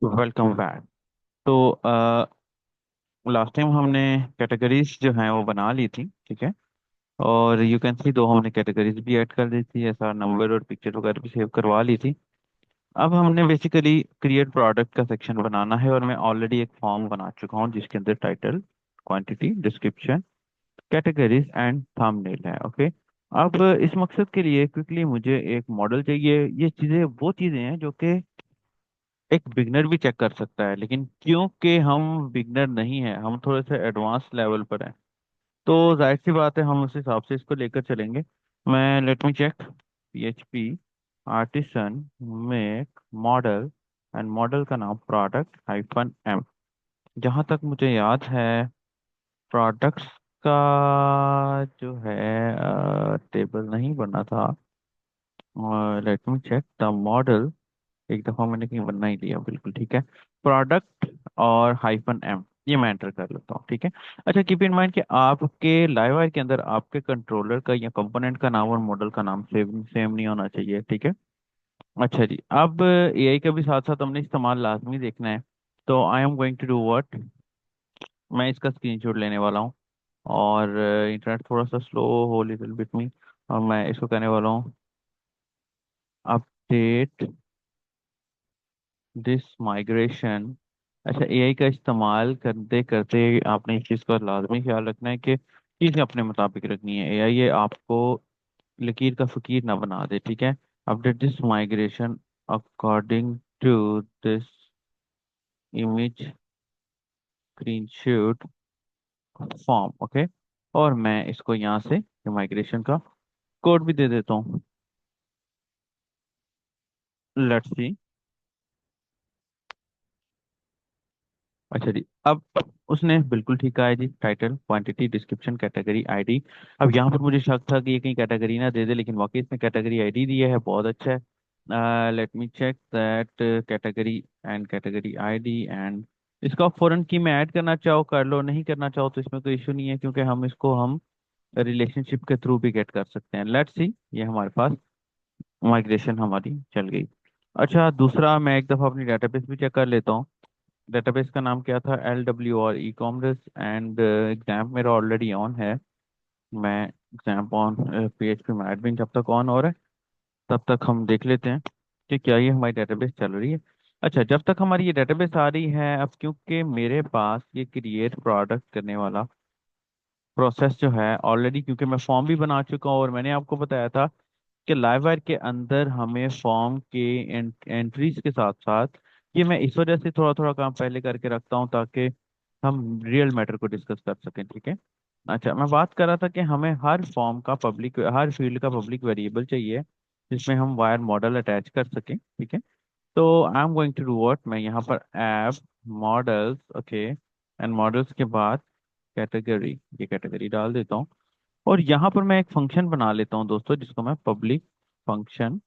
Welcome back. तो last time हमने categories जो हैं वो बना ली थी, ठीक है। और यू कैन सी दो हमने कैटेगरीज भी ऐड कर दी थी, ऐसा नंबर और पिक्चर वगैरह भी सेव करवा ली थी। अब हमने बेसिकली क्रिएट प्रोडक्ट का सेक्शन बनाना है, और मैं ऑलरेडी एक फॉर्म बना चुका हूँ जिसके अंदर title, quantity, description, categories and thumbnail है। ओके। अब इस मकसद के लिए क्विकली मुझे एक मॉडल चाहिए। ये चीज़ें वो चीज़ें हैं जो कि एक बिगनर भी चेक कर सकता है, लेकिन क्योंकि हम बिगनर नहीं है, हम थोड़े से एडवांस लेवल पर हैं, तो जाहिर सी बात है हम उस हिसाब से इसको लेकर चलेंगे। मैं let me check. PHP artisan make model, and model का नाम प्रोडक्ट-m। जहाँ तक मुझे याद है, प्रोडक्ट्स का जो है टेबल नहीं बना था। Let me check the model. एक दफा मैंने कहीं बनना ही लिया, बिल्कुल ठीक है। प्रोडक्ट और -m, ये मैं एंटर कर लेता हूँ, ठीक है। अच्छा, कीप इन माइंड कि आपके लाइव वायर के अंदर आपके कंट्रोलर का या कंपोनेंट का नाम और मॉडल का नाम सेम सेम नहीं होना चाहिए, ठीक है। अच्छा जी, अब AI का भी साथ साथ हमने इस्तेमाल लाजमी देखना है। तो I am going to do what, मैं इसका स्क्रीनशॉट लेने वाला हूँ। और इंटरनेट थोड़ा सा स्लो हो लिटिल बिट मी, और मैं इसको कहने वाला हूँ अपडेट दिस माइग्रेशन। अच्छा, AI का इस्तेमाल करते करते आपने इस चीज़ का लाजमी ख्याल रखना है कि चीज़ें अपने मुताबिक रखनी है। AI ये आपको लकीर का फकीर ना बना दे, ठीक है। Update this migration according to this image screenshot form. Okay. और मैं इसको यहाँ से माइग्रेशन का कोड भी दे देता हूँ। Let's see. अच्छा जी, अब उसने बिल्कुल ठीक कहा है जी, title, quantity, description, category, ID. अब यहाँ पर मुझे शक था कि ये कहीं कैटेगरी ना दे दे, लेकिन वाकई इसने कैटेगरी आईडी दिया है, बहुत अच्छा है। Let me check that category and category ID. And इसको फॉरेन की में ऐड करना चाहो कर लो, नहीं करना चाहो तो इसमें कोई इशू नहीं है, क्योंकि हम रिलेशनशिप के थ्रू भी गेट कर सकते हैं। लेट्स सी, ये हमारे पास माइग्रेशन हमारी चल गई। अच्छा, दूसरा मैं एक दफ़ा अपनी डेटाबेस भी चेक कर लेता हूँ। डेटाबेस का नाम क्या था? LWR e commerce, and exam मेरा ऑलरेडी ऑन है। मैं एग्जाम ऑन PHP में एडमिन जब तक ऑन हो रहा है, तब तक हम देख लेते हैं कि क्या ये हमारी डेटाबेस चल रही है। अच्छा, जब तक हमारी ये डेटाबेस आ रही है, अब क्योंकि मेरे पास ये क्रिएट प्रोडक्ट करने वाला प्रोसेस जो है ऑलरेडी, क्योंकि मैं फॉर्म भी बना चुका हूँ, और मैंने आपको बताया था कि लाइववायर के अंदर हमें फॉर्म के एंट्रीज के साथ साथ, ये मैं इस वजह से थोड़ा थोड़ा काम पहले करके रखता हूँ ताकि हम रियल मैटर को डिस्कस कर सकें, ठीक है। अच्छा, मैं बात कर रहा था कि हमें हर फॉर्म का पब्लिक, हर फील्ड का पब्लिक वेरिएबल चाहिए जिसमें हम वायर मॉडल अटैच कर सकें, ठीक है। तो I am going to do what, मैं यहाँ पर app models, okay, and models के बाद कैटेगरी, ये कैटेगरी डाल देता हूँ। और यहाँ पर मैं एक फंक्शन बना लेता हूँ दोस्तों, जिसको मैं पब्लिक फंक्शन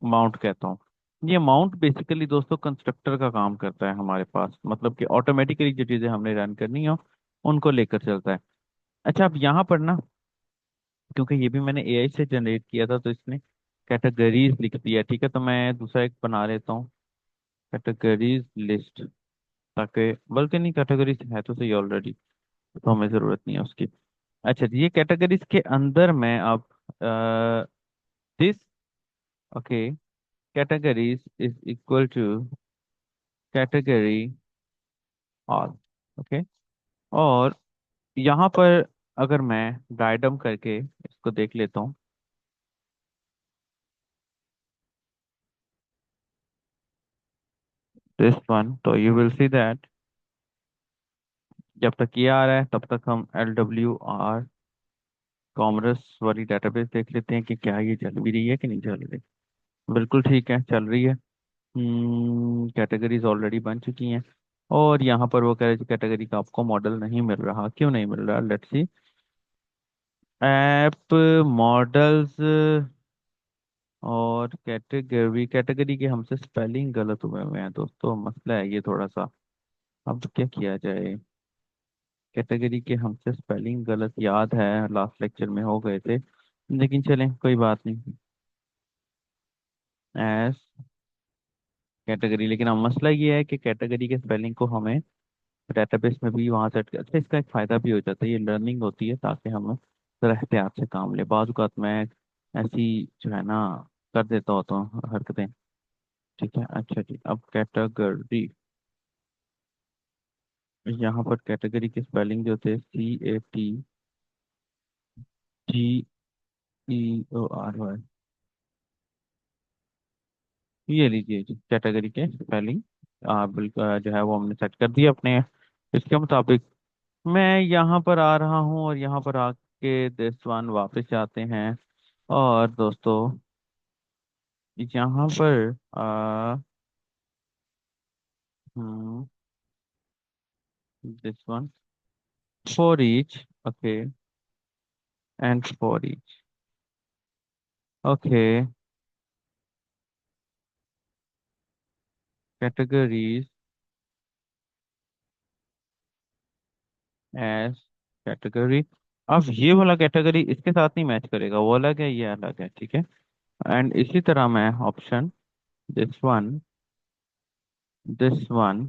माउंट कहता हूँ। ये माउंट बेसिकली दोस्तों कंस्ट्रक्टर का काम करता है हमारे पास, मतलब कि ऑटोमेटिकली जो चीज़ें हमने रन करनी हो उनको लेकर चलता है। अच्छा, अब यहाँ पर ना, क्योंकि ये भी मैंने AI से जनरेट किया था, तो इसने कैटेगरीज लिख दिया, ठीक है। तो मैं दूसरा एक बना लेता हूँ, कैटेगरीज लिस्ट, ताकि, बल्कि नहीं, कैटेगरीज है तो सही ऑलरेडी, तो हमें ज़रूरत नहीं है उसकी। अच्छा जी, ये कैटेगरीज के अंदर मैं अब this, okay, categories is equal to category all, okay. और यहाँ पर अगर मैं डायडम करके इसको देख लेता हूँ, दिस वन, तो यू विल सी दैट जब तक ये आ रहा है तब तक हम LWR कॉमर्स वाली डेटाबेस देख लेते हैं कि क्या ये चल भी रही है कि नहीं चल रही। बिल्कुल ठीक है, चल रही है। कैटेगरीज ऑलरेडी बन चुकी हैं। और यहाँ पर वो कह रहे थे कैटेगरी का आपको मॉडल नहीं मिल रहा, क्यों नहीं मिल रहा? Let's see. ऐप मॉडल्स और कैटेगरी, कैटेगरी के हमसे स्पेलिंग गलत हुए हुए हैं दोस्तों, मसला है ये थोड़ा सा। अब क्या किया जाए? कैटेगरी के हमसे स्पेलिंग गलत, याद है लास्ट लेक्चर में हो गए थे, लेकिन चलें कोई बात नहीं। एस कैटेगरी, लेकिन अब मसला ये है कि कैटेगरी के स्पेलिंग को हमें डेटाबेस में भी वहां सेट कर, अच्छा इसका एक फायदा भी हो जाता है, ये लर्निंग होती है ताकि हम जरा एहतियात से काम ले। बाज़ औक़ात मैं ऐसी जो है ना कर देता होता हूँ हरकतें। ठीक है, अच्छा जी, अब कैटेगरी, यहाँ पर कैटेगरी के स्पेलिंग जो थे CATGEORY, ये लीजिए जी कैटेगरी के स्पेलिंग बिल्कुल जो है वो हमने सेट कर दिया अपने इसके मुताबिक। मैं यहाँ पर आ रहा हूँ और यहाँ पर आके देशवान वापस जाते हैं। और दोस्तों यहाँ पर this one for each, okay, and for each, okay, categories S category. अब ये वाला कैटेगरी इसके साथ नहीं मैच करेगा, वो अलग है ये अलग है, ठीक है। एंड इसी तरह मैं option this one, this one,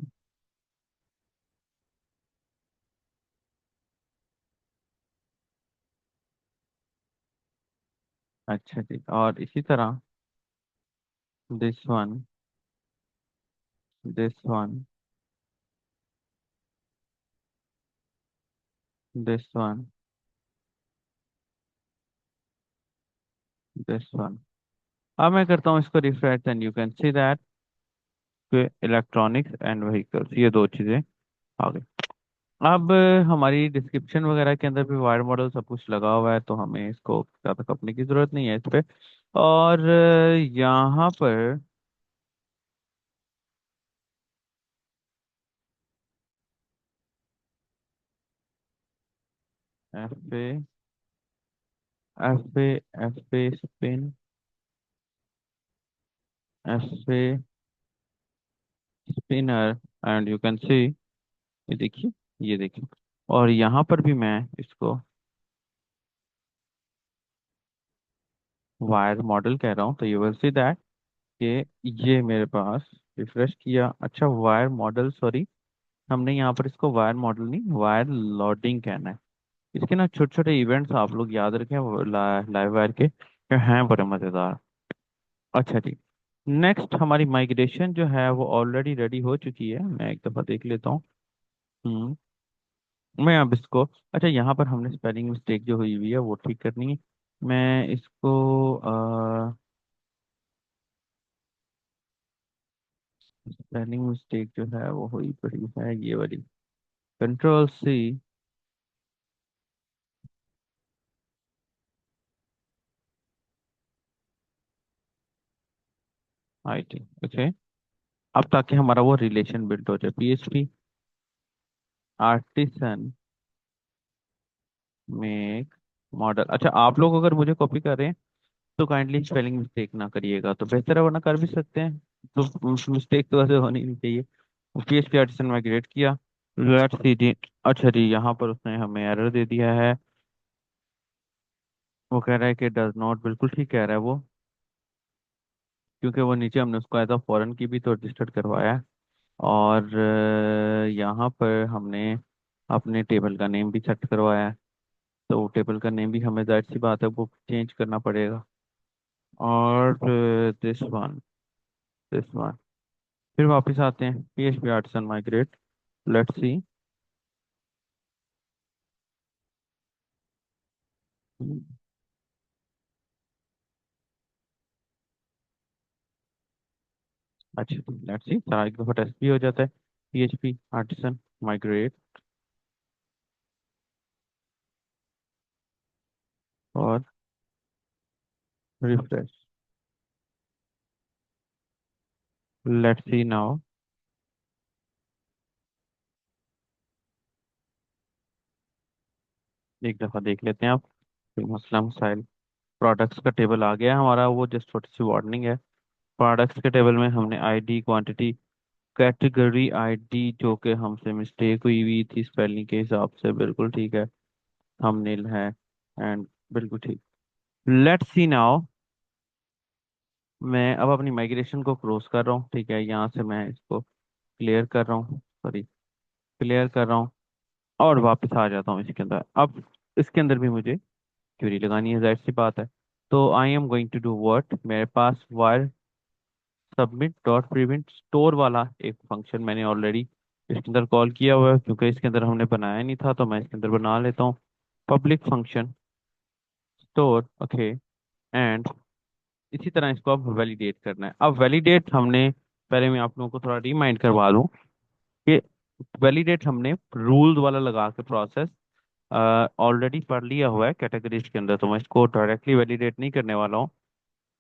अच्छा जी, और इसी तरह this one, this one, this one, this one. अब मैं करता हूँ इसको refresh and you can see that electronics and vehicles ये दो चीजें आ गई। अब हमारी डिस्क्रिप्शन वगैरह के अंदर भी वायर मॉडल सब कुछ लगा हुआ है, तो हमें इसको ज़्यादा करने की ज़रूरत नहीं है इस पे। और यहाँ पर F A, F A, F A spin, F A spinner, and you can see, ये देखिए, ये देखिए। और यहाँ पर भी मैं इसको वायर मॉडल कह रहा हूँ, तो यू विल सी दैट कि ये मेरे पास रिफ्रेश किया, अच्छा वायर मॉडल, सॉरी, हमने यहाँ पर इसको वायर मॉडल नहीं वायर लोडिंग कहना है। इसके ना छोटे छोटे इवेंट्स आप लोग याद रखें, वो लाइव वायर के हैं बड़े मजेदार। अच्छा जी, नेक्स्ट हमारी माइग्रेशन जो है वो ऑलरेडी रेडी हो चुकी है, मैं एक दफा देख लेता हूँ। हम्म मैं अब इसको, अच्छा यहाँ पर हमने स्पेलिंग मिस्टेक जो हुई हुई है वो ठीक करनी है। मैं इसको स्पेलिंग मिस्टेक जो है वो हुई पड़ी है ये वाली, Ctrl+C, IT, ओके। अब ताकि हमारा वो रिलेशन बिल्ड हो जाए, PHP आर्टिसन मेक मॉडल। अच्छा आप लोग अगर मुझे कॉपी कर रहे हैं तो काइंडली स्पेलिंग मिस्टेक ना करिएगा तो बेहतर है, वरना कर भी सकते हैं, तो मिस्टेक तो वैसे होनी नहीं चाहिए। PHP आर्टिसन माइग्रेट किया, लेट्स सी जी। अच्छा जी, यहाँ पर उसने हमें एरर दे दिया है, वो कह रहा है कि डज नॉट, बिल्कुल ठीक कह रहा है वो, क्योंकि वो नीचे हमने उसको एज अ फॉरेन की भी तो रजिस्टर्ड करवाया है। और यहाँ पर हमने अपने टेबल का नेम भी सेट करवाया है, तो टेबल का नेम भी हमें जाहिर सी बात है वो चेंज करना पड़ेगा। और दिस वन, दिस वन, फिर वापस आते हैं PHP artisan migrate, let's see. अच्छा लेट्स सी, सारा एक दफा टेस्ट भी हो जाता है। PHP आर्टिसन माइग्रेट और रिफ्रेश, लेट्स सी नाउ। एक दफा देख लेते हैं आप, कोई मसला मसाइल। प्रोडक्ट्स का टेबल आ गया हमारा, वो जस्ट छोटी सी वार्निंग है। प्रोडक्ट्स के टेबल में हमने आईडी, क्वांटिटी, कैटेगरी आईडी जो कि हमसे मिस्टेक हुई हुई थी स्पेलिंग के हिसाब से, बिल्कुल ठीक है, थंबनेल है, एंड बिल्कुल ठीक। लेट्स सी नाउ, मैं अब अपनी माइग्रेशन को क्रॉस कर रहा हूँ, ठीक है, यहाँ से मैं इसको क्लियर कर रहा हूँ, सॉरी, क्लियर कर रहा हूँ, और वापस आ जाता हूँ इसके अंदर। अब इसके अंदर भी मुझे क्यूरी लगानी है, जाहिर सी बात है। तो I am going to do what, मेरे पास वायर सबमिट डॉट प्रिवेंट स्टोर वाला एक फंक्शन मैंने ऑलरेडी इसके अंदर कॉल किया हुआ है, क्योंकि इसके अंदर हमने बनाया नहीं था, तो मैं इसके अंदर बना लेता हूँ। Public function store, okay, and इसी तरह इसको अब वैलिडेट करना है। अब वैलिडेट हमने, पहले मैं आप लोगों को थोड़ा रिमाइंड करवा दूं कि वैलिडेट हमने रूल्स वाला लगा के प्रोसेस ऑलरेडी पढ़ लिया हुआ है कैटेगरीज के अंदर, तो मैं इसको डायरेक्टली वैलिडेट नहीं करने वाला हूँ।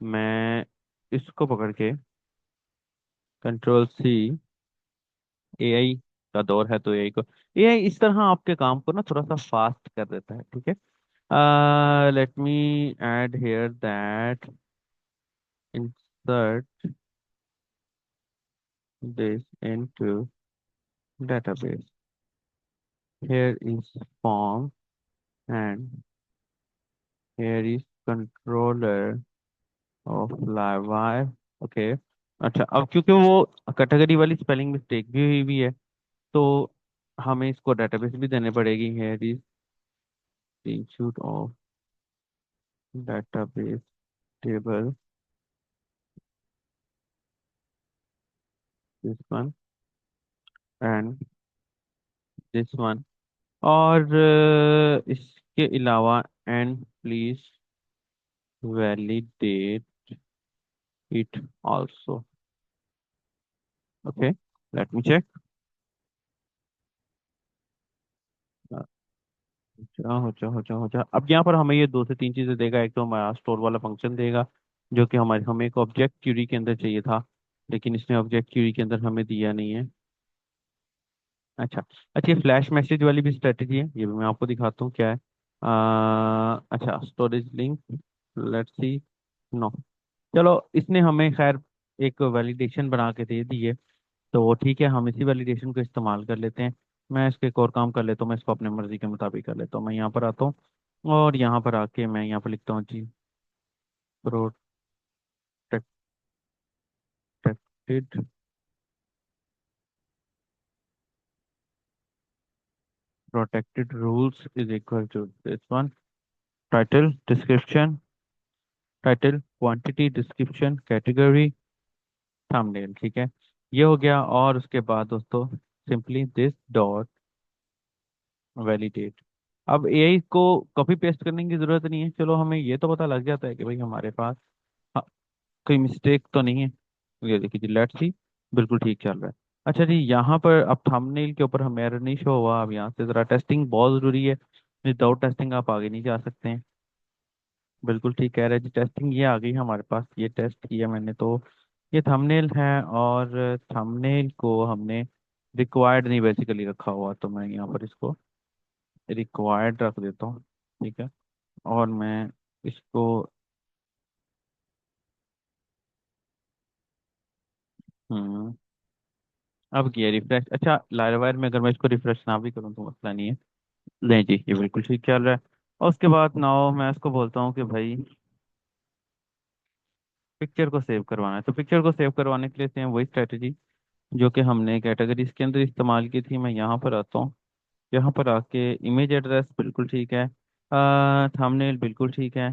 मैं इसको पकड़ के कंट्रोल सी, एआई का दौर है तो एआई को, एआई इस तरह आपके काम को ना थोड़ा सा फास्ट कर देता है, ठीक है। Let me add here that insert this into database. Here is form and here is controller of livewire. Okay, अच्छा, अब क्योंकि वो कैटेगरी वाली स्पेलिंग मिस्टेक भी हुई भी है, तो हमें इसको डेटाबेस भी देने पड़ेगी। Here is screenshot of database table, this one and this one, और इसके अलावा and please validate it also. Okay, let me check. हो जा। अब यहाँ पर हमें ये दो से तीन चीजें देगा। एक तो हमारा स्टोर वाला फंक्शन देगा, जो कि हमारे हमें एक ऑब्जेक्ट क्यूरी के अंदर चाहिए था, लेकिन इसने ऑब्जेक्ट क्यूरी के अंदर हमें दिया नहीं है। अच्छा, अच्छा, ये फ्लैश मैसेज वाली भी स्ट्रेटेजी है, ये भी मैं आपको दिखाता हूँ क्या है। अच्छा, storage link, let's see, no, चलो, इसने हमें खैर एक वैलिडेशन बना के दे दी है, तो ठीक है, हम इसी वैलिडेशन को इस्तेमाल कर लेते हैं। मैं इसके एक और काम कर लेता हूँ, मैं इसको अपने मर्जी के मुताबिक कर लेता हूँ। मैं यहाँ पर आता हूँ और यहाँ पर आके मैं यहाँ पर लिखता हूँ जी, protected protected rules is equal to this one, title description, title quantity description category thumbnail, ठीक है, ये हो गया। और उसके बाद दोस्तों, सिंपली दिस डॉट वैलिडेट। अब एआई को कॉपी पेस्ट करने की जरूरत नहीं है, चलो हमें ये तो पता लग जाता है कि भाई हमारे पास, हाँ, कोई मिस्टेक तो नहीं है। ये देखिए जी, लेट्स सी, बिल्कुल ठीक चल रहा है। अच्छा जी, यहाँ पर अब थंबनेल के ऊपर हमें एरर नहीं शो हुआ। अब यहाँ से जरा टेस्टिंग बहुत जरूरी है, विदाउट टेस्टिंग आप आगे नहीं जा सकते हैं। बिल्कुल ठीक कह रहे हैं जी, टेस्टिंग ये आ गई हमारे पास, ये टेस्ट किया मैंने तो ये थंबनेल है, और थंबनेल को हमने रिक्वायर्ड नहीं बेसिकली रखा हुआ, तो मैं यहाँ पर इसको रिक्वायर्ड रख देता हूँ, ठीक है। और मैं इसको, हम्म, अब किया रिफ्रेश। अच्छा, लाइरवायर में अगर मैं इसको रिफ्रेश ना भी करूँ तो मसला नहीं है। नहीं जी, ये बिल्कुल ठीक चल रहा है। और उसके बाद नाउ मैं इसको बोलता हूँ कि भाई पिक्चर को सेव करवाना है, तो पिक्चर को सेव करवाने के लिए सेम वही स्ट्रेटेजी जो कि हमने कैटेगरीज के अंदर इस्तेमाल की थी। मैं यहाँ पर आता हूँ, यहाँ पर आके इमेज एड्रेस बिल्कुल ठीक है, थंबनेल बिल्कुल ठीक है,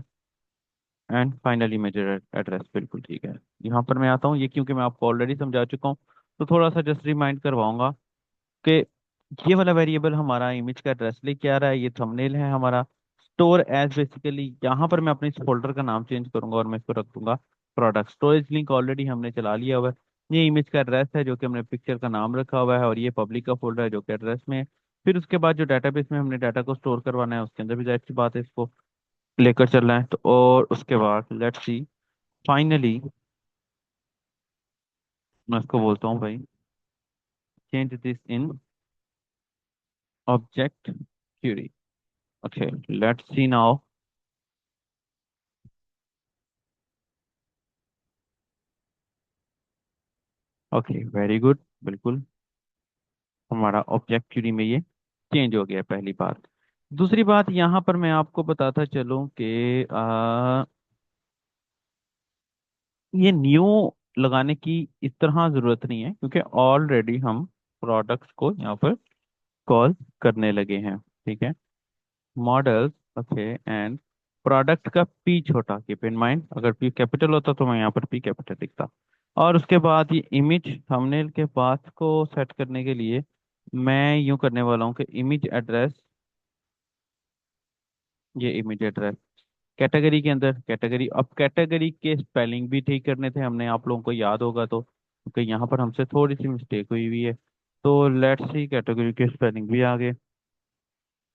एंड फाइनल इमेज एड्रेस बिल्कुल ठीक है। यहाँ पर मैं आता हूँ, ये क्योंकि मैं आपको ऑलरेडी समझा चुका हूँ, तो थोड़ा सा जस्ट रिमाइंड करवाऊंगा कि ये वाला वेरिएबल हमारा इमेज का एड्रेस लेके आ रहा है, ये थंबनेल है हमारा। स्टोर एज, बेसिकली यहाँ पर मैं अपने इस फोल्डर का नाम चेंज करूंगा और मैं इसको रख दूंगा प्रोडक्ट। स्टोरेज लिंक ऑलरेडी हमने चला लिया हुआ है। ये इमेज का एड्रेस है जो कि हमने पिक्चर का नाम रखा हुआ है, और ये पब्लिक का फोल्डर है जो कि एड्रेस में है। फिर उसके बाद जो डाटाबेस में हमने डाटा को स्टोर करवाना है, उसके अंदर भी जाहिर सी बात है इसको लेकर चलना है। तो और उसके बाद लेट्स सी, फाइनली मैं इसको बोलता हूँ भाई, change this in object query. Okay, let's see now. Okay, very good, बिल्कुल हमारा ऑब्जेक्ट क्यूरी में ये चेंज हो गया, पहली बात। दूसरी बात, यहाँ पर मैं आपको बताता चलूँ कि ये न्यू लगाने की इस तरह जरूरत नहीं है, क्योंकि ऑलरेडी हम प्रोडक्ट्स को यहाँ पर कॉल करने लगे हैं। ठीक है। मॉडल्स, ओके, एंड प्रोडक्ट का पी छोटा, कीप इन माइंड, अगर पी कैपिटल होता तो मैं यहाँ पर पी कैपिटल लिखता। और उसके बाद ये इमेज थंबनेल के पाथ को सेट करने के लिए मैं यूं करने वाला हूँ कि इमेज एड्रेस, ये इमेज एड्रेस कैटेगरी के अंदर कैटेगरी। अब कैटेगरी के स्पेलिंग भी ठीक करने थे हमने, आप लोगों को याद होगा तो, क्योंकि यहाँ पर हमसे थोड़ी सी मिस्टेक हुई हुई है। तो लेट्स सी, कैटेगरी के स्पेलिंग भी आ गए।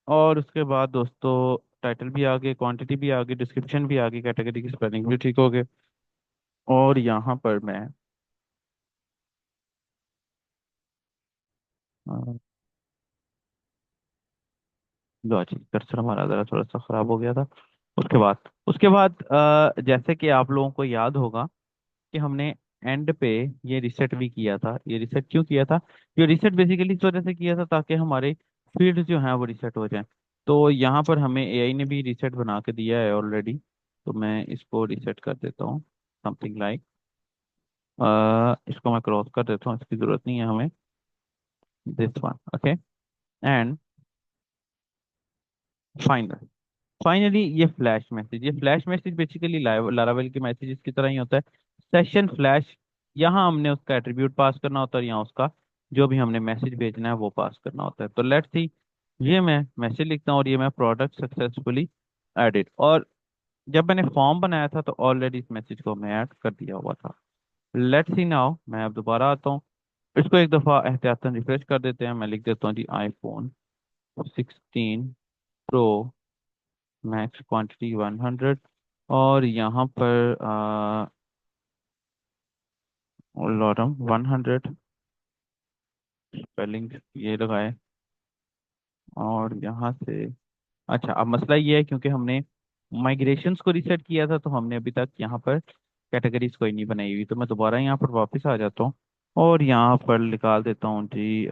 और उसके बाद दोस्तों टाइटल भी आ गए, क्वांटिटी भी आ गई, डिस्क्रिप्शन भी आ गई, कैटेगरी की स्पेलिंग भी ठीक हो गए। और यहाँ पर मैं लो जी, कर्सर हमारा ज़रा थोड़ा सा खराब हो गया था। उसके बाद जैसे कि आप लोगों को याद होगा कि हमने एंड पे ये रिसेट भी किया था। ये रिसेट क्यों किया था? ये रिसेट बेसिकली इस वजह से किया था ताकि हमारे फील्ड जो हैं वो रिसेट हो जाएं। तो यहाँ पर हमें एआई ने भी रिसेट बना के दिया है ऑलरेडी। तो मैं इसको रिसेट कर देता हूँ, समथिंग लाइक, इसको मैं क्रॉस कर देता हूँ, इसकी जरूरत नहीं है हमें, this one, okay. And final finally ये फ्लैश मैसेज बेसिकली लारावेल के मैसेजेस की तरह ही होता है। सेशन फ्लैश, यहाँ हमने उसका एट्रीब्यूट पास करना होता है, यहाँ उसका जो भी हमने मैसेज भेजना है वो पास करना होता है। तो लेट्स सी, ये मैं मैसेज लिखता हूँ और ये मैं प्रोडक्ट सक्सेसफुली एडिट। और जब मैंने फॉर्म बनाया था तो ऑलरेडी इस मैसेज को मैं ऐड कर दिया हुआ था। लेट्स सी नाउ, मैं अब दोबारा आता हूँ, इसको एक दफ़ा एहतियातन रिफ्रेश कर देते हैं। मैं लिख देता हूँ जी आईफोन 16 प्रो, मैक्स क्वांटिटी 100। और यहाँ पर लॉटम 100, स्पेलिंग ये लगाए। और यहाँ से, अच्छा, अब मसला ये है क्योंकि हमने माइग्रेशंस को रिसेट किया था तो हमने अभी तक यहाँ पर कैटेगरीज कोई नहीं बनाई हुई। तो मैं दोबारा यहाँ पर वापस आ जाता हूँ और यहाँ पर निकाल देता हूँ जी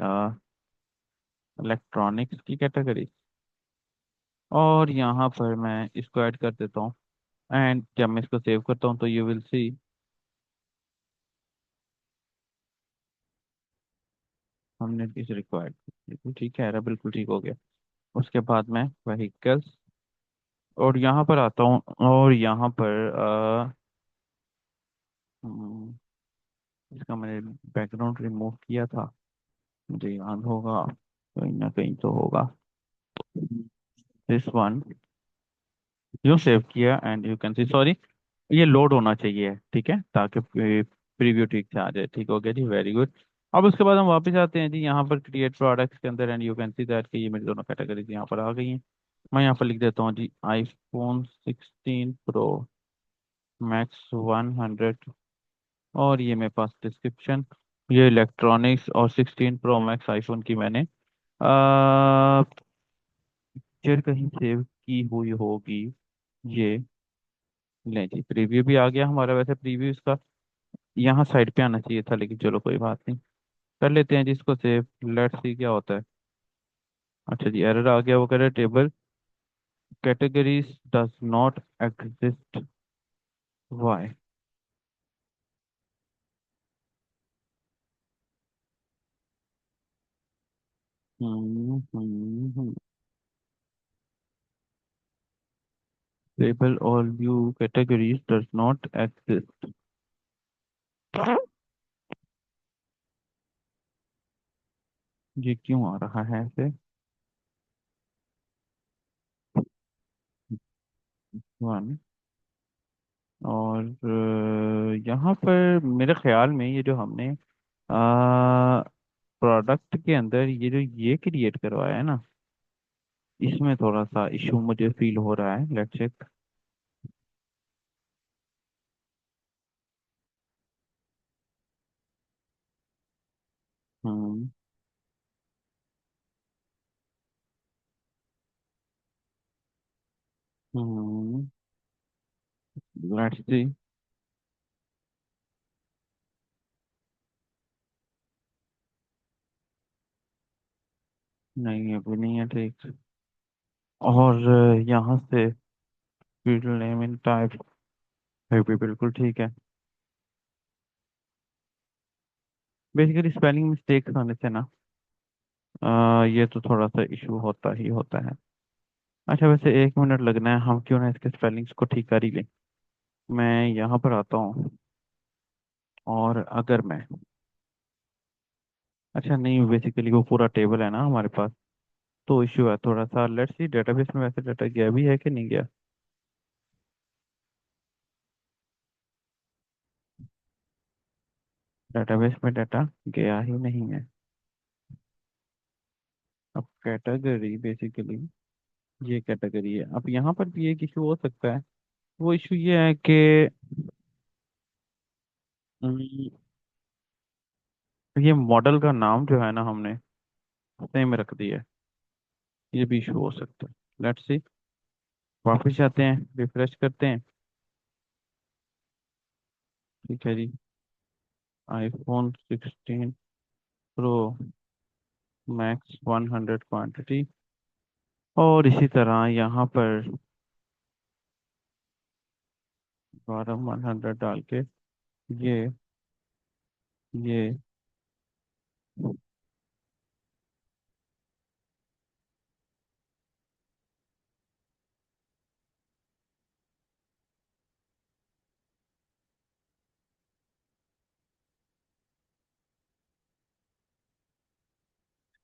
इलेक्ट्रॉनिक्स की कैटेगरी। और यहाँ पर मैं इसको ऐड कर देता हूँ। एंड जब मैं इसको सेव करता हूँ तो यू विल सी हमने इस रिक्वायर्ड, बिल्कुल ठीक है, बिल्कुल ठीक हो गया। उसके बाद मैं व्हीकल्स और यहाँ पर आता हूँ और यहाँ पर हम्म, इसका मैंने बैकग्राउंड रिमूव किया था, मुझे याद होगा, कहीं ना कहीं तो होगा, दिस वन। यू सेव किया and you can see, sorry, ये लोड होना चाहिए, ठीक है, ताकि प्रीव्यू ठीक से आ जाए। ठीक हो गया जी, वेरी गुड। अब उसके बाद हम वापस आते हैं जी यहाँ पर क्रिएट प्रोडक्ट्स के अंदर, and you can see that कि ये मेरी दोनों कैटेगरीज यहाँ पर आ गई हैं। मैं यहाँ पर लिख देता हूँ जी आईफोन 16 प्रो, मैक्स 100। और ये मेरे पास डिस्क्रिप्शन, ये इलेक्ट्रॉनिक्स और 16 प्रो मैक्स आईफोन की मैंने पिक्चर कहीं सेव की हुई होगी। ये ले जी, प्रीव्यू भी आ गया हमारा। वैसे प्रीव्यू इसका यहाँ साइड पे आना चाहिए था, लेकिन चलो कोई बात नहीं, कर लेते हैं जिसको सेव। लेट्स सी क्या होता है। अच्छा जी, एरर आ गया, वो कह रहे table categories does not exist, why? Table और view categories does not exist, ये क्यों आ रहा है ऐसे? वन। और यहाँ पर मेरे ख्याल में ये जो हमने प्रोडक्ट के अंदर ये जो ये क्रिएट करवाया है ना, इसमें थोड़ा सा इशू मुझे फील हो रहा है। Let's check. Hmm. Hmm. Let's see. नहीं, अभी नहीं है ठीक। और यहाँ से फील्ड नेम इन टाइप भी बिल्कुल ठीक है। बेसिकली स्पेलिंग मिस्टेक्स होने से ना ये तो थोड़ा सा इशू होता ही होता है। अच्छा, वैसे 1 मिनट लगना है, हम क्यों ना इसके स्पेलिंग्स को ठीक कर ही लें। मैं यहाँ पर आता हूँ, और अगर मैं, अच्छा नहीं, बेसिकली वो पूरा टेबल है ना हमारे पास, तो इशू है थोड़ा सा। लेट्स सी डेटाबेस में वैसे डाटा गया भी है कि नहीं गया। डेटाबेस में डाटा गया ही नहीं है। अब कैटेगरी बेसिकली, ये कैटेगरी है। अब यहाँ पर भी एक इशू हो सकता है। वो इशू ये है कि हम्म, ये मॉडल का नाम जो है ना, हमने सेम रख दिया है। ये भी इशू हो सकता है। लेट्स सी, वापस जाते हैं, रिफ्रेश करते हैं। ठीक है जी, iPhone 16 Pro मैक्स 100 क्वांटिटी, और इसी तरह यहाँ पर 100 डाल के ये ये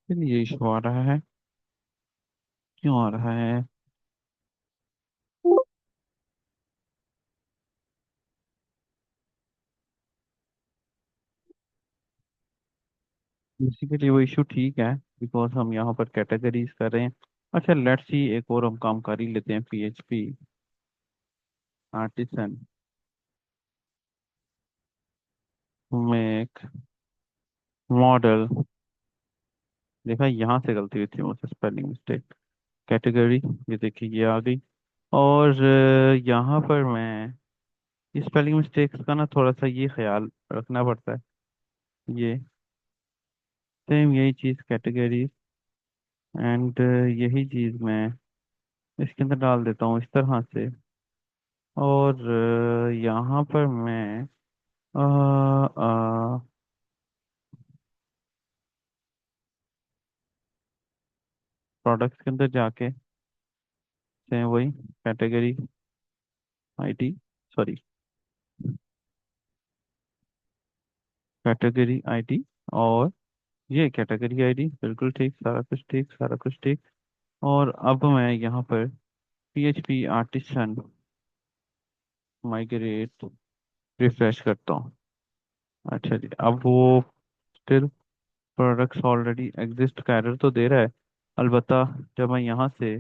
फिर ये इशू आ रहा है। क्यों आ रहा है? बेसिकली वो इशू ठीक है, बिकॉज हम यहाँ पर कैटेगरीज कर रहे हैं। अच्छा, लेट्स सी, एक और हम काम कर ही लेते हैं। PHP artisan make model. देखा, यहाँ से गलती हुई थी मुझसे, स्पेलिंग मिस्टेक। कैटेगरी, ये देखिए ये आ गई। और यहाँ पर मैं इस स्पेलिंग मिस्टेक्स का ना थोड़ा सा ये ख्याल रखना पड़ता है। ये सेम यही चीज़ कैटेगरी, एंड यही चीज़ मैं इसके अंदर डाल देता हूँ इस तरह से। और यहाँ पर मैं प्रोडक्ट्स के अंदर जाके सेम वही category ID, sorry, category ID, और ये कैटेगरी आईडी, बिल्कुल ठीक, सारा कुछ ठीक, सारा कुछ ठीक। और अब मैं यहाँ पर PHP आर्टिसन माइग्रेट रिफ्रेश करता हूँ। अच्छा जी, अब वो स्टिल प्रोडक्ट्स ऑलरेडी एग्जिस्ट का एरर तो दे रहा है। अलबत्ता जब मैं यहाँ से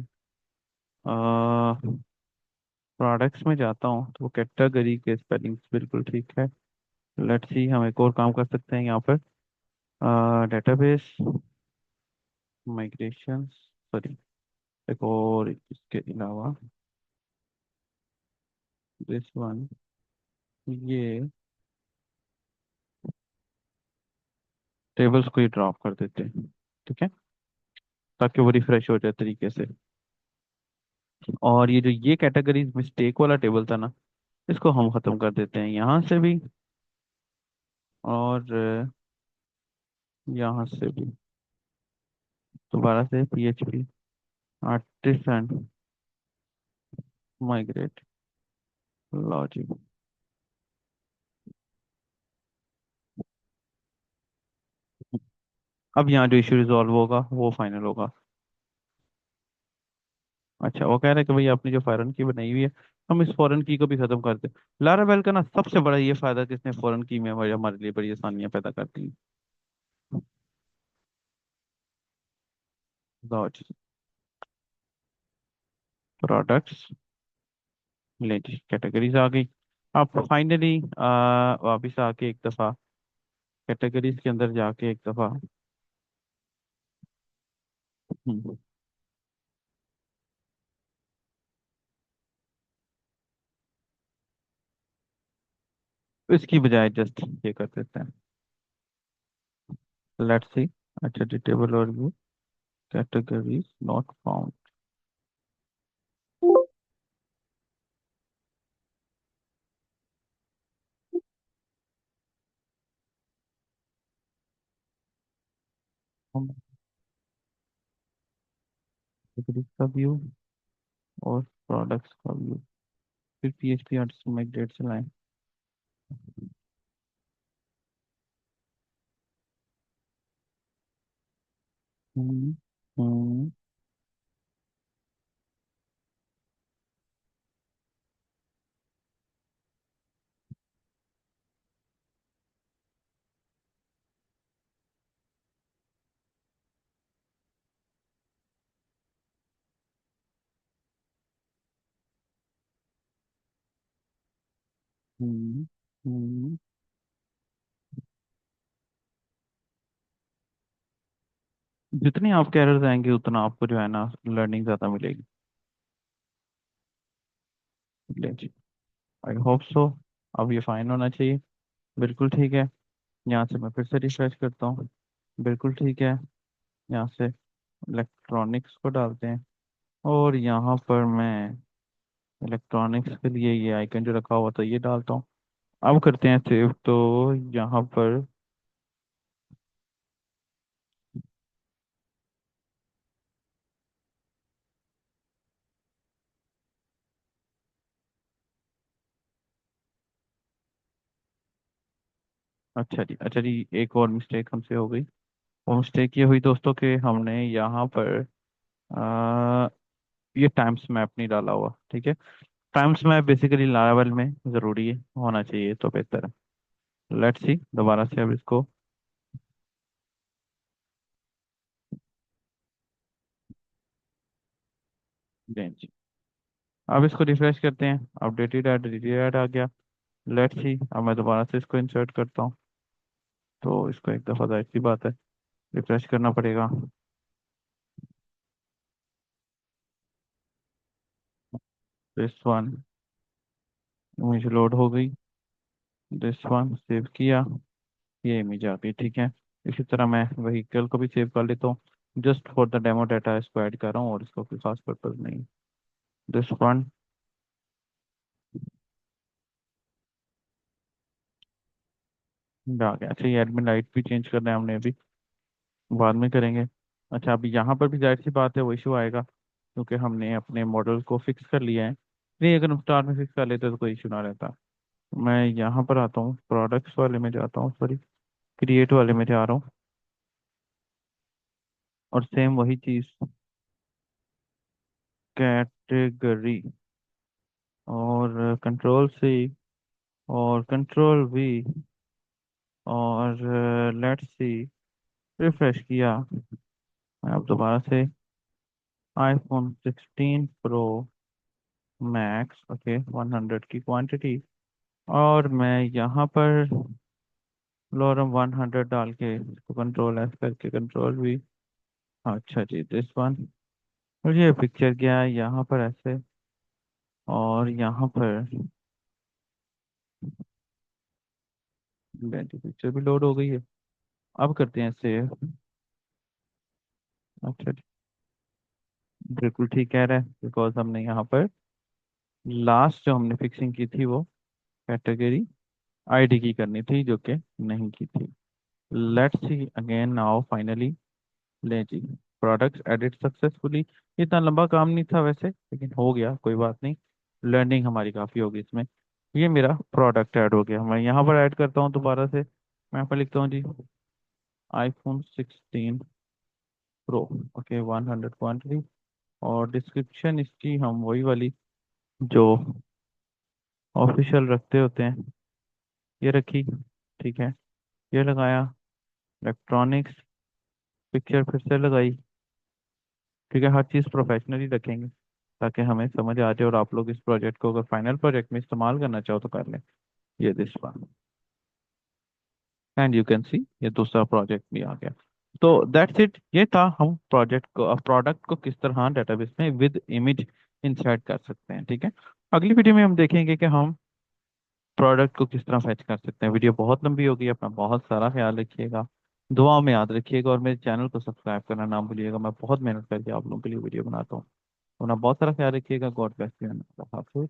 प्रोडक्ट्स में जाता हूँ तो वो कैटेगरी के स्पेलिंग्स बिल्कुल ठीक है। लेट्स सी, हम एक और काम कर सकते हैं यहाँ पर। डेटाबेस माइग्रेशन, सॉरी, एक और इसके अलावा दिस वन, ये टेबल्स को ही ड्रॉप कर देते हैं। ठीक है, ताकि वो रिफ्रेश हो जाए तरीके से। और ये जो ये कैटेगरीज मिस्टेक वाला टेबल था ना, इसको हम खत्म कर देते हैं यहाँ से भी, और यहाँ से भी। दोबारा से PHP आर्टिसन माइग्रेट लॉजिक। अब यहाँ जो इशू रिजॉल्व होगा वो फाइनल होगा। अच्छा, वो कह रहे हैं कि भाई आपने जो फॉरेन की बनाई हुई है, हम इस फॉरेन की को भी खत्म कर दें। लारावेल का ना सबसे बड़ा ये फायदा कि इसने फॉरेन की में हमारे लिए बड़ी आसानियां पैदा करती हैं। लॉजिक प्रोडक्ट्स लेटेस्ट कैटेगरीज आ गई। आप फाइनली वापिस आके एक दफ़ा कैटेगरीज के अंदर जाके एक दफ़ा हम्म, इसकी बजाय जस्ट ये कर देते हैं। लेट्स सी, अच्छा, टेबल और व्यू कैटेगरीज नॉट फाउंड। हम कैटेगरी का व्यू और प्रोडक्ट्स का व्यू, फिर PHP आर्टिस्ट में डेट चलाएं। हम्म। हम्म। हम्म। हम्म। जितनी आपके एरर्स आएंगे उतना आपको जो है ना लर्निंग ज्यादा मिलेगी। ले जी, आई होप सो। अब ये फाइन होना चाहिए। बिल्कुल ठीक है। यहाँ से मैं फिर से रिफ्रेश करता हूँ। बिल्कुल ठीक है। यहाँ से इलेक्ट्रॉनिक्स को डालते हैं, और यहाँ पर मैं इलेक्ट्रॉनिक्स के लिए ये आइकन जो रखा हुआ था ये डालता हूँ। अब करते हैं सेव, तो यहाँ पर। अच्छा जी, अच्छा जी, एक और मिस्टेक हमसे हो गई। वो मिस्टेक ये हुई दोस्तों कि हमने यहाँ पर आ, ये टाइम्स मैप नहीं डाला हुआ, ठीक है। टाइम्स मैप बेसिकली लारावेल में ज़रूरी है, होना चाहिए तो बेहतर है। लेट्स सी दोबारा से अब इसको। जी, अब इसको रिफ्रेश करते हैं। अपडेटेड ऐड आ गया। लेट्स सी, अब मैं दोबारा से इसको इंसर्ट करता हूँ। तो इसको एक दफ़ा जाहिर सी बात है रिफ्रेश करना पड़ेगा। दिस वन, इमेज लोड हो गई। दिस वन सेव किया, ये इमेज आ गई, ठीक है। इसी तरह मैं व्हीकल को भी सेव कर लेता हूँ। Just for the demo data इसको ऐड कर रहा हूँ, और इसका कोई खास पर्पज नहीं। दिस वन आ गया। अच्छा, ये एडमिन लाइट भी चेंज करना है हमने अभी, बाद में करेंगे। अच्छा, अभी यहाँ पर भी जाहिर सी बात है वो इशू आएगा, क्योंकि हमने अपने मॉडल को फिक्स कर लिया है। नहीं, अगर हम स्टार में फिक्स कर लेते तो कोई इशू ना रहता। मैं यहाँ पर आता हूँ, प्रोडक्ट्स वाले में जाता हूँ, सॉरी, क्रिएट वाले में जा रहा हूँ। और सेम वही चीज़, कैटेगरी, और कंट्रोल सी, और कंट्रोल वी, और लेट्स सी, रिफ्रेश किया। अब दोबारा से iPhone 16 Pro मैक्स, ओके, 100 की क्वांटिटी। और मैं यहाँ पर लोरम 100 डाल के इसको कंट्रोल एस करके कंट्रोल वी। अच्छा जी, दिस वन। और ये पिक्चर क्या है यहाँ पर ऐसे, और यहाँ पर पिक्चर भी लोड हो गई है। अब करते हैं सेव। अच्छा जी, बिल्कुल ठीक कह रहा है, बिकॉज हमने यहाँ पर लास्ट जो हमने फिक्सिंग की थी वो कैटेगरी आईडी की करनी थी, जो कि नहीं की थी। Let's see again now finally. ले जी, प्रोडक्ट्स एडिट सक्सेसफुली। इतना लंबा काम नहीं था वैसे, लेकिन हो गया, कोई बात नहीं। लर्निंग हमारी काफ़ी होगी इसमें। ये मेरा प्रोडक्ट ऐड हो गया। मैं यहाँ पर ऐड करता हूँ दोबारा से। मैं यहाँ पर लिखता हूँ जी iPhone 16 Pro, ओके, 100 क्वान्टिटी। और डिस्क्रिप्शन इसकी हम वही वाली जो ऑफिशियल रखते होते हैं, ये रखी, ठीक है। ये लगाया, इलेक्ट्रॉनिक्स, पिक्चर फिर से लगाई, ठीक है। हर चीज़ प्रोफेशनली रखेंगे ताकि हमें समझ आ जाए, और आप लोग इस प्रोजेक्ट को अगर फाइनल प्रोजेक्ट में इस्तेमाल करना चाहो तो कर लें। ये this one, and you can see ये दूसरा प्रोजेक्ट भी आ गया। तो दैट्स इट, ये था हम प्रोडक्ट को किस तरह डेटाबेस में विद इमेज इंसर्ट कर सकते हैं, ठीक है। अगली वीडियो में हम देखेंगे कि हम प्रोडक्ट को किस तरह फैच कर सकते हैं। वीडियो बहुत लंबी होगी, अपना बहुत सारा ख्याल रखिएगा, दुआओं में याद रखिएगा, और मेरे चैनल को सब्सक्राइब करना ना भूलिएगा। मैं बहुत मेहनत करके आप लोगों के लिए वीडियो बनाता हूँ। अपना बहुत सारा ख्याल रखिएगा। God bless you.